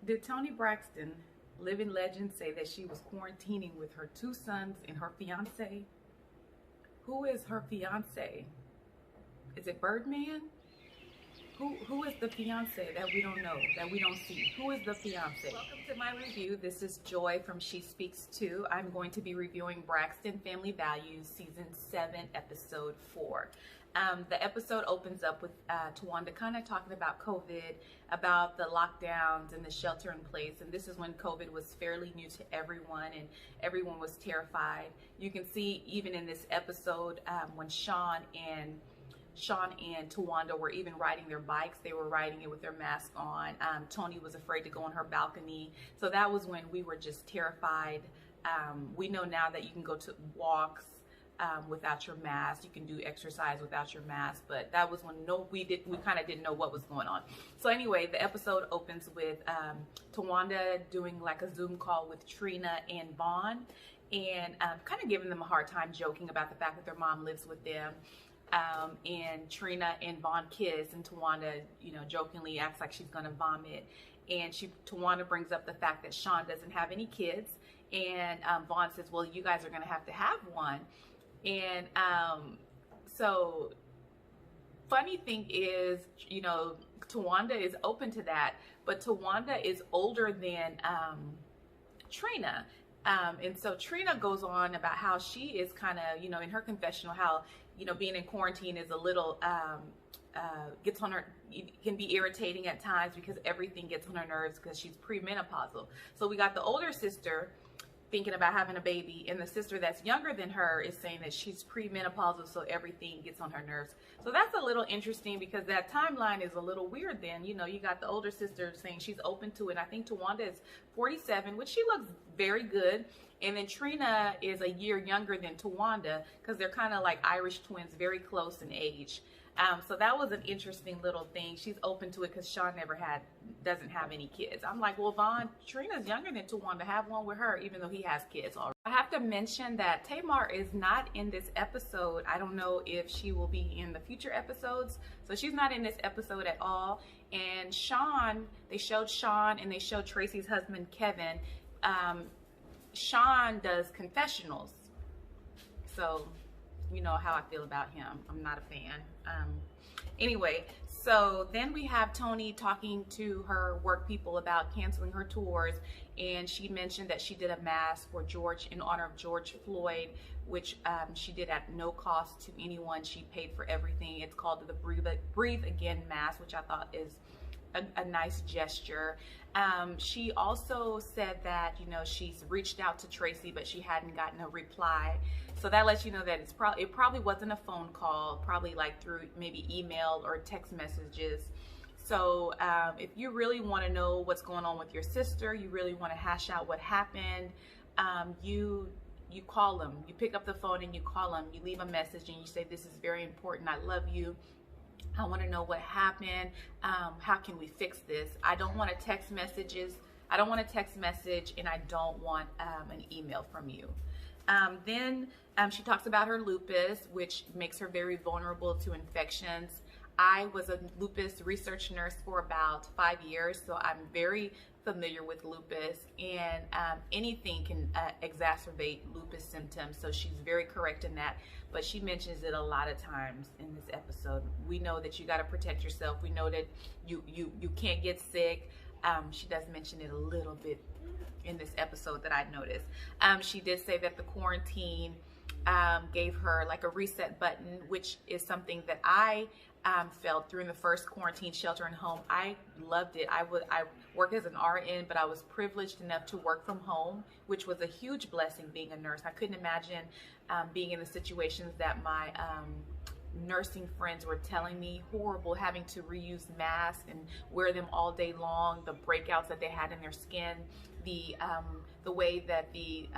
Did Toni Braxton, living legend, say that she was quarantining with her two sons and her fiance? Who is her fiance? Is it Birdman? Who is the fiance that we don't know, that we don't see? Who is the fiance? Welcome to my review. This is Joy from She Speaks Too. I'm going to be reviewing Braxton Family Values Season 7, Episode 4. The episode opens up with Towanda kind of talking about COVID, about the lockdowns and the shelter in place. And this is when COVID was fairly new to everyone and everyone was terrified. You can see even in this episode when Sean and Towanda were even riding their bikes. They were riding it with their mask on. Toni was afraid to go on her balcony. So that was when we were just terrified. We know now that you can go to walks without your mask. You can do exercise without your mask. But that was when we kind of didn't know what was going on. So anyway, the episode opens with Towanda doing like a Zoom call with Trina and Vaughn, and kind of giving them a hard time, joking about the fact that their mom lives with them. And Trina and Vaughn kiss, and Towanda, jokingly acts like she's gonna vomit. And Towanda brings up the fact that Sean doesn't have any kids, and Vaughn says, "Well, you guys are gonna have to have one." And so, funny thing is, Towanda is open to that, but Towanda is older than Trina. And so Trina goes on about how she is kind of, in her confessional, how, being in quarantine is a little, gets on her, can be irritating at times because everything gets on her nerves because she's premenopausal. So we got the older sister thinking about having a baby, and the sister that's younger than her is saying that she's premenopausal, so everything gets on her nerves. So that's a little interesting because that timeline is a little weird then. You got the older sister saying she's open to it. I think Towanda is 47, which she looks very good. And then Trina is a year younger than Towanda because they're kind of like Irish twins, very close in age. So that was an interesting little thing. She's open to it because Sean doesn't have any kids. I'm like, well, Vaughn, Trina's younger than Towanda. Have one with her, even though he has kids already. I have to mention that Tamar is not in this episode. I don't know if she will be in the future episodes. So she's not in this episode at all. And Sean, they showed Sean and they showed Traci's husband, Kevin. Sean does confessionals. So you know how I feel about him. I'm not a fan. Anyway, so then we have Toni talking to her work people about canceling her tours, and she mentioned that she did a mass for George in honor of George Floyd, which she did at no cost to anyone. She paid for everything. It's called the Breathe Again Mass, which I thought is a nice gesture. She also said that she's reached out to Traci, but she hadn't gotten a reply. So that lets you know that it probably wasn't a phone call, probably like through maybe email or text messages. So if you really want to know what's going on with your sister, you really want to hash out what happened, you call them. You pick up the phone and you call them. You leave a message and you say, "This is very important. I love you. I want to know what happened. How can we fix this? I don't want to text messages. I don't want a text message, and I don't want an email from you." Then she talks about her lupus, which makes her very vulnerable to infections. I was a lupus research nurse for about 5 years, so I'm very familiar with lupus, and anything can exacerbate lupus symptoms, so she's very correct in that. But she mentions it a lot of times in this episode. We know that you got to protect yourself. We know that you can't get sick. She does mention it a little bit in this episode that I noticed. She did say that the quarantine gave her like a reset button, which is something that I felt during the first quarantine shelter in home. I loved it. I work as an RN, but I was privileged enough to work from home, which was a huge blessing being a nurse. I couldn't imagine being in the situations that my nursing friends were telling me, horrible, having to reuse masks and wear them all day long, the breakouts that they had in their skin, the way that the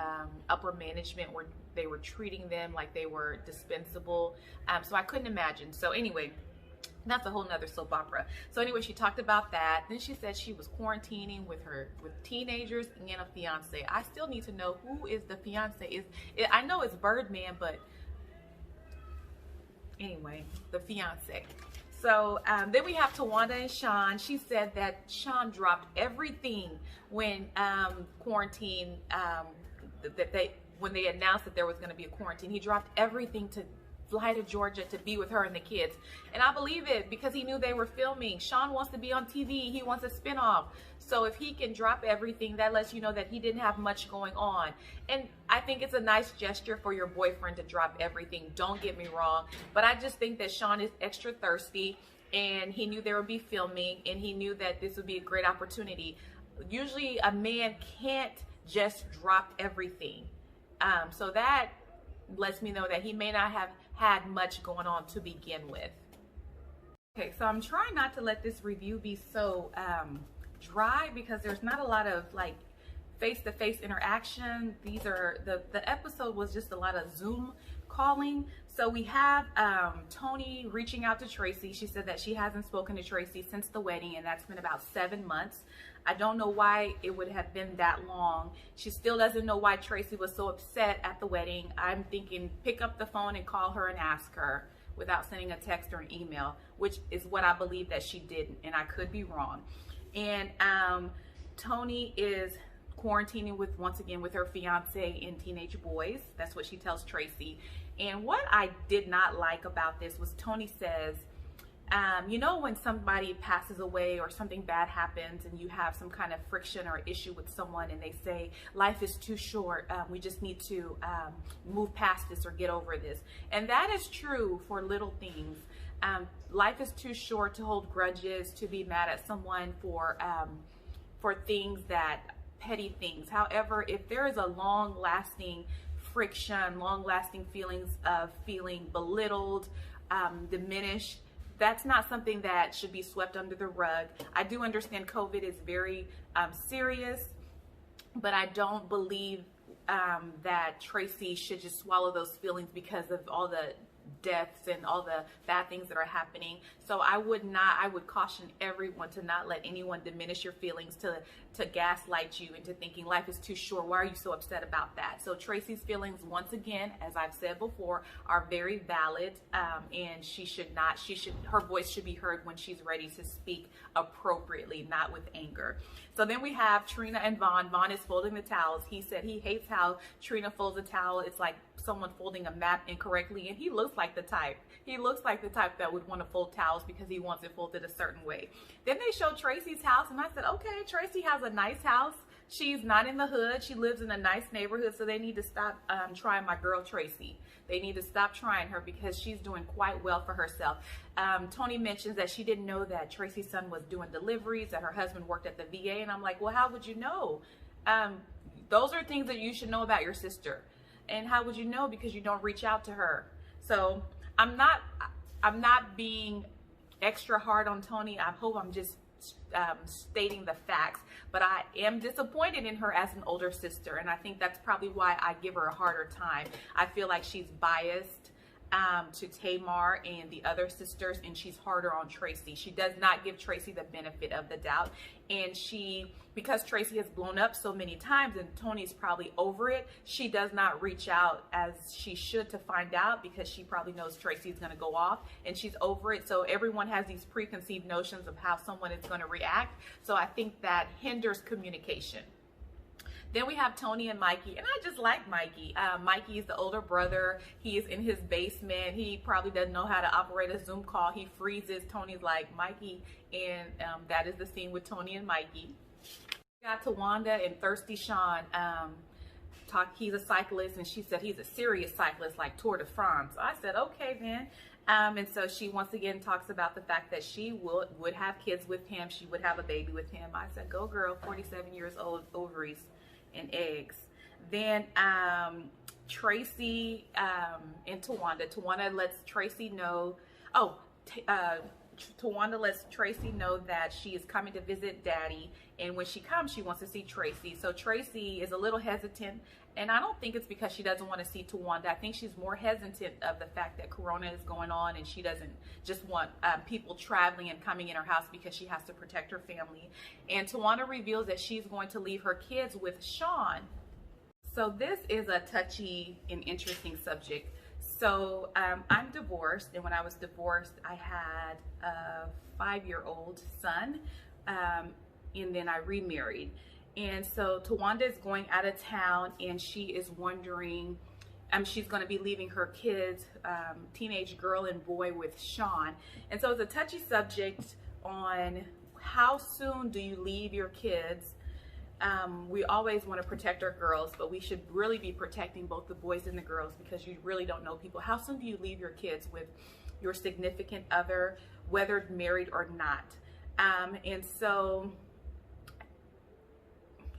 upper management were treating them like they were dispensable. So I couldn't imagine. So anyway, that's a whole nother soap opera. So anyway, she talked about that. Then she said she was quarantining with teenagers and a fiance. I still need to know who is the fiance. I know it's Birdman, but anyway, the fiance. So then we have Tawanda and Sean. She said that Sean dropped everything when quarantine, when they announced that there was going to be a quarantine. He dropped everything to fly to Georgia to be with her and the kids. And I believe it, because he knew they were filming. Sean wants to be on TV. He wants a spinoff. So if he can drop everything, that lets you know that he didn't have much going on. And I think it's a nice gesture for your boyfriend to drop everything. Don't get me wrong. But I just think that Sean is extra thirsty, and he knew there would be filming, and he knew that this would be a great opportunity. Usually a man can't just drop everything. So that lets me know that he may not have had much going on to begin with. Okay, so I'm trying not to let this review be so dry, because there's not a lot of like face-to-face interaction. These are the episode was just a lot of Zoom calling. So we have Toni reaching out to Traci. She said that she hasn't spoken to Traci since the wedding, and that's been about 7 months. I don't know why it would have been that long. She still doesn't know why Traci was so upset at the wedding. I'm thinking pick up the phone and call her and ask her without sending a text or an email, which is what I believe that she did, and I could be wrong. And Toni is quarantining once again with her fiance and teenage boys. That's what she tells Traci. And what I did not like about this was Toni says, you know, when somebody passes away or something bad happens and you have some kind of friction or issue with someone, and they say life is too short, we just need to move past this or get over this. And that is true for little things. Life is too short to hold grudges, to be mad at someone for things that petty things. However, if there is a long-lasting friction, long-lasting feelings of feeling belittled, diminished, that's not something that should be swept under the rug. I do understand COVID is very serious, but I don't believe that Traci should just swallow those feelings because of all the deaths and all the bad things that are happening. So I would caution everyone to not let anyone diminish your feelings, to gaslight you into thinking life is too short. Why are you so upset about that? So Traci's feelings, once again, as I've said before, are very valid, and her voice should be heard when she's ready to speak appropriately, not with anger. So then we have Trina and Vaughn. Vaughn is folding the towels. He said he hates how Trina folds a towel. It's like someone folding a map incorrectly, and he looks like the type. He looks like the type that would want to fold towels because he wants it folded a certain way. Then they show Traci's house, and I said, okay, Traci has a nice house. She's not in the hood. She lives in a nice neighborhood, so they need to stop trying my girl Traci. They need to stop trying her because she's doing quite well for herself. Toni mentions that she didn't know that Traci's son was doing deliveries, that her husband worked at the VA, and I'm like, well, how would you know? Those are things that you should know about your sister. And how would you know? Because you don't reach out to her. So I'm not being extra hard on Toni. I hope I'm just stating the facts, but I am disappointed in her as an older sister, and I think that's probably why I give her a harder time. I feel like she's biased to Tamar and the other sisters, and she's harder on Traci. She does not give Traci the benefit of the doubt, and because Traci has blown up so many times and Toni's probably over it, she does not reach out as she should to find out, because she probably knows Traci's going to go off and she's over it. So everyone has these preconceived notions of how someone is going to react. So I think that hinders communication. Then we have Toni and Mikey, and I just like Mikey. Mikey is the older brother. He is in his basement. He probably doesn't know how to operate a Zoom call. He freezes. Toni's like, Mikey, and that is the scene with Toni and Mikey. We got Tawanda and Thirsty Sean. He's a cyclist, and she said he's a serious cyclist, like Tour de France. I said, okay then. And so she once again talks about the fact that she would have kids with him. She would have a baby with him. I said, go girl, 47 years old, ovaries and eggs. Then Traci and Tawanda lets Traci know, Tawanda lets Traci know that she is coming to visit Daddy, and when she comes, she wants to see Traci. So Traci is a little hesitant, and I don't think it's because she doesn't want to see Tawanda. I think she's more hesitant of the fact that Corona is going on, and she doesn't just want people traveling and coming in her house because she has to protect her family. And Tawanda reveals that she's going to leave her kids with Sean. So this is a touchy and interesting subject. So I'm divorced, and when I was divorced, I had a 5-year-old son, and then I remarried. And so Tawanda is going out of town, and she is wondering, she's going to be leaving her kids, teenage girl and boy, with Sean. And so it's a touchy subject on how soon do you leave your kids. We always want to protect our girls, but we should really be protecting both the boys and the girls, because you really don't know people. How soon do you leave your kids with your significant other, whether married or not? And so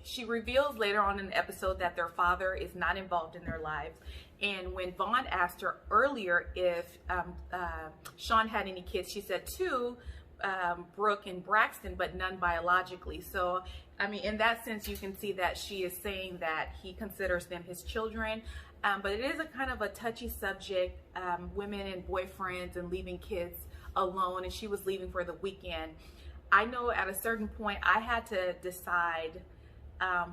she reveals later on in the episode that their father is not involved in their lives. And when Vaughn asked her earlier if Sean had any kids, she said 2, Brooke and Braxton, but none biologically. So, I mean, in that sense, you can see that she is saying that he considers them his children. But it is a kind of a touchy subject, women and boyfriends and leaving kids alone. And she was leaving for the weekend. I know at a certain point I had to decide,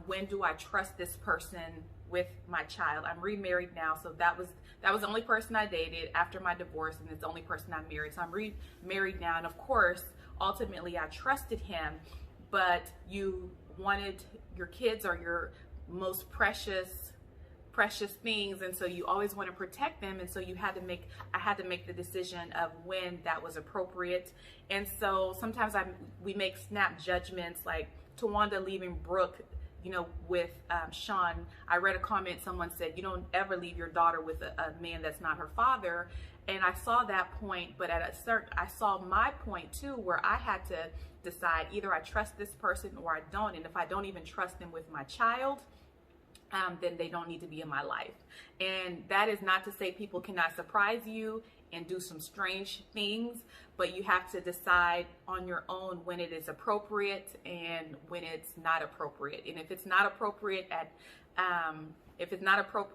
when do I trust this person with my child? I'm remarried now, so that was the only person I dated after my divorce, and it's the only person I'm married. So I'm remarried now, and of course, ultimately I trusted him, but you wanted, your kids are your most precious things, and so you always want to protect them. And so I had to make the decision of when that was appropriate. And so sometimes we make snap judgments, like Tawanda leaving Brooke, you know, with Sean. I read a comment, someone said, you don't ever leave your daughter with a man that's not her father. And I saw that point, but I saw my point too, where I had to decide, either I trust this person or I don't. And if I don't even trust them with my child, then they don't need to be in my life. And that is not to say people cannot surprise you and do some strange things, but you have to decide on your own when it is appropriate and when it's not appropriate. And if it's not appropriate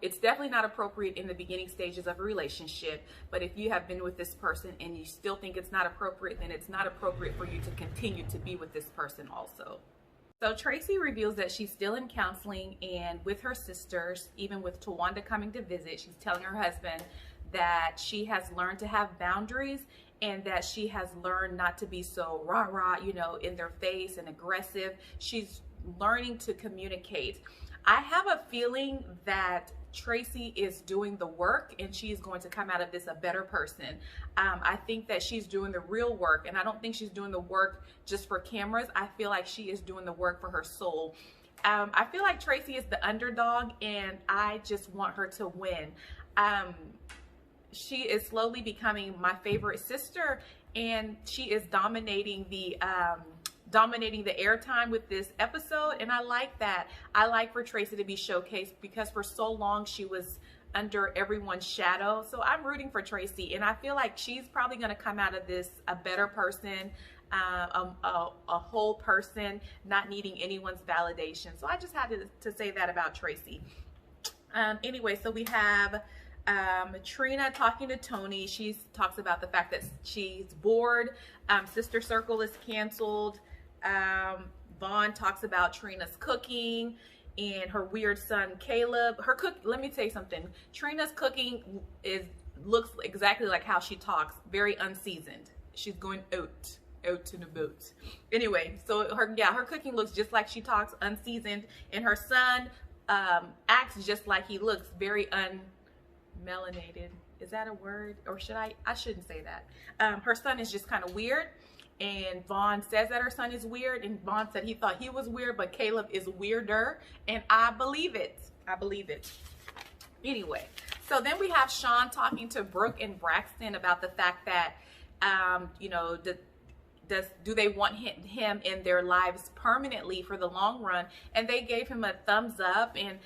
it's definitely not appropriate in the beginning stages of a relationship. But if you have been with this person and you still think it's not appropriate, then it's not appropriate for you to continue to be with this person also. So Traci reveals that she's still in counseling and with her sisters, even with Tawanda coming to visit. She's telling her husband that she has learned to have boundaries, and that she has learned not to be so rah-rah, you know, in their face and aggressive. She's learning to communicate. I have a feeling that Traci is doing the work, and she's going to come out of this a better person. I think that she's doing the real work, and I don't think she's doing the work just for cameras. I feel like she is doing the work for her soul. I feel like Traci is the underdog, and I just want her to win. She is slowly becoming my favorite sister, and she is dominating the airtime with this episode, and I like that. I like for Traci to be showcased, because for so long she was under everyone's shadow. So I'm rooting for Traci, and I feel like she's probably going to come out of this a better person, a whole person, not needing anyone's validation. So I just had to say that about Traci. Anyway, so we have Trina talking to Toni. She talks about the fact that she's bored. Sister Circle is canceled. Vaughn talks about Trina's cooking and her weird son Caleb. Let me tell you something. Trina's cooking looks exactly like how she talks, very unseasoned. She's going out in a boat. Anyway, so her cooking looks just like she talks, unseasoned, and her son acts just like he looks, very unmelanated. Is that a word? Or I shouldn't say that. Her son is just kind of weird. And Vaughn says that her son is weird, and Vaughn said he thought he was weird, but Caleb is weirder, and I believe it. I believe it. Anyway, so then we have Sean talking to Brooke and Braxton about the fact that, you know, do they want him in their lives permanently for the long run? And they gave him a thumbs up. And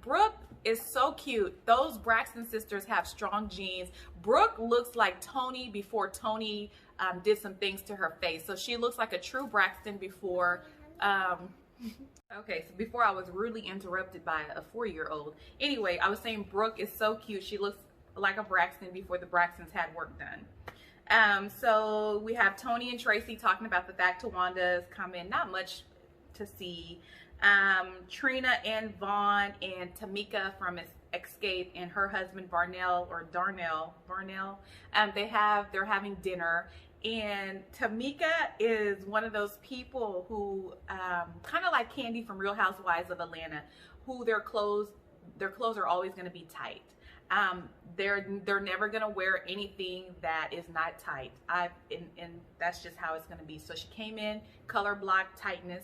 Brooke is so cute. Those Braxton sisters have strong genes. Brooke looks like Toni before Toni did some things to her face. So she looks like a true Braxton before. Okay, so before I was rudely interrupted by a 4-year-old. Anyway, I was saying Brooke is so cute. She looks like a Braxton before the Braxtons had work done. So we have Toni and Traci talking about the fact Tawanda's come in. Not much to see. Trina and Vaughn and Tamika from Escape and her husband Darnell, they're having dinner. And Tamika is one of those people who kind of like Candy from Real Housewives of Atlanta, who their clothes are always going to be tight. They're never going to wear anything that is not tight. And that's just how it's going to be. So she came in color block tightness,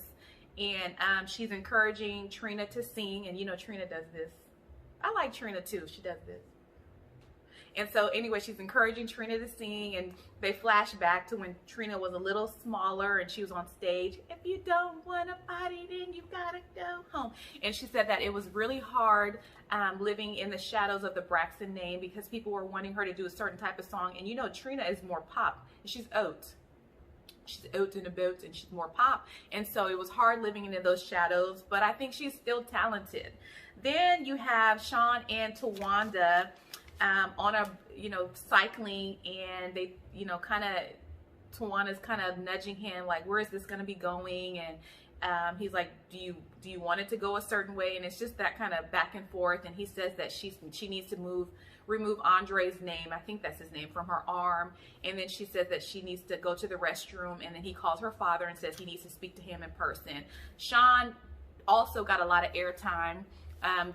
and she's encouraging Trina to sing. And you know, Trina does this. I like Trina too. She does this. And so anyway, she's encouraging Trina to sing, and they flash back to when Trina was a little smaller and she was on stage. If you don't want to party, then you gotta go home. And she said that it was really hard living in the shadows of the Braxton name, because people were wanting her to do a certain type of song. And you know, Trina is more pop. She's out. She's out and about, and she's more pop. And so it was hard living into those shadows, but I think she's still talented. Then you have Sean and Tawanda on a, cycling, and they, Tawanda's kind of nudging him, like, where is this going to be going? And he's like, do you want it to go a certain way? And it's just that kind of back and forth. And he says that she needs to remove Andre's name, I think that's his name, from her arm. And then she says that she needs to go to the restroom. And then he calls her father and says he needs to speak to him in person. Sean also got a lot of airtime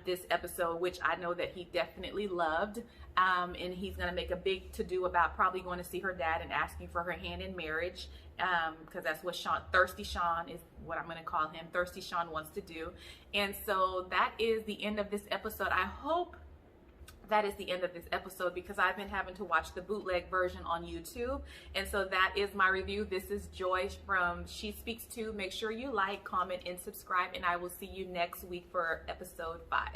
this episode, which I know that he definitely loved. And he's going to make a big to-do about probably going to see her dad and asking for her hand in marriage, because that's what Thirsty Sean is what I'm going to call him. Thirsty Sean wants to do. And so that is the end of this episode. I hope that is the end of this episode, because I've been having to watch the bootleg version on YouTube. And so that is my review. This is Joy from She Speaks Too. Make sure you like, comment, and subscribe, and I will see you next week for episode 5.